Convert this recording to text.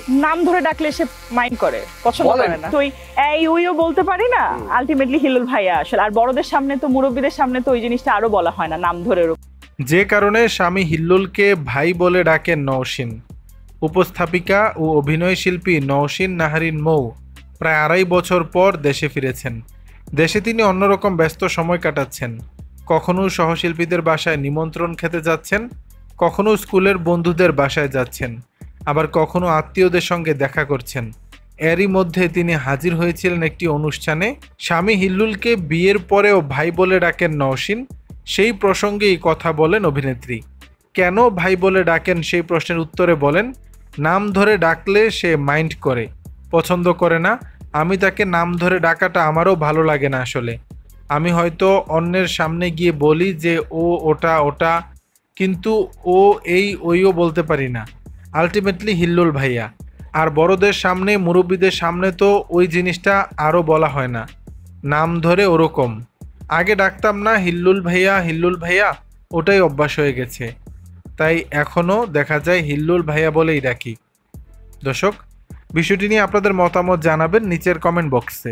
নাম ধরে ডাকলে সে মাইন্ড করে, পছন্দ বলেন। করে না। তো এই ওইও বলতে পারি না, আলটিমেটলি হিল্লুল ভাইয়া আসলে। আর বড়দের সামনে তো, মুরব্বীদের সামনে তো ওই জিনিসটা আরো বলা হয় না নাম ধরে। যে কারণে স্বামী হিল্লুলকে ভাই বলে ডাকেন নওশীন। উপস্থাপিকা ও অভিনয় শিল্পী নওশীন নাহারিন মৌ প্রায় 2.5 বছর পর দেশে ফিরেছেন। দেশে তিনি অন্যরকম ব্যস্ত সময় কাটাচ্ছেন। কখনো সহশিল্পীদের বাসায় নিমন্ত্রণ খেতে যাচ্ছেন, কখনো স্কুলের বন্ধুদের বাসায় যাচ্ছেন, আবার কখনো আত্মীয়দের সঙ্গে দেখা করছেন। এরই মধ্যে তিনি হাজির হয়েছিলেন একটি অনুষ্ঠানে। স্বামী হিল্লুলকে বিয়ের পরেও ভাই বলে ডাকেন নওশীন, সেই প্রসঙ্গেই কথা বলেন অভিনেত্রী। কেন ভাই বলে ডাকেন সেই প্রশ্নের উত্তরে বলেন, নাম ধরে ডাকলে সে মাইন্ড করে, পছন্দ করে না। আমি তাকে নাম ধরে ডাকাটা আমারও ভালো লাগে না আসলে। আমি হয়তো অন্যের সামনে গিয়ে বলি যে ও ওটা ওটা, কিন্তু ও এই ওইও বলতে পারি না। আলটিমেটলি হিল্লুল ভাইয়া। আর বড়দের সামনে, মুরব্বীদের সামনে তো ওই জিনিসটা আরও বলা হয় না, নাম ধরে ওরকম। আগে ডাকতাম না হিল্লুল ভাইয়া হিল্লুল ভাইয়া, ওটাই অভ্যাস হয়ে গেছে, তাই এখনও দেখা যায় হিল্লুল ভাইয়া বলেই ডাকি। দর্শক, বিষয়টি নিয়ে আপনাদের মতামত জানাবেন নিচের কমেন্ট বক্সে।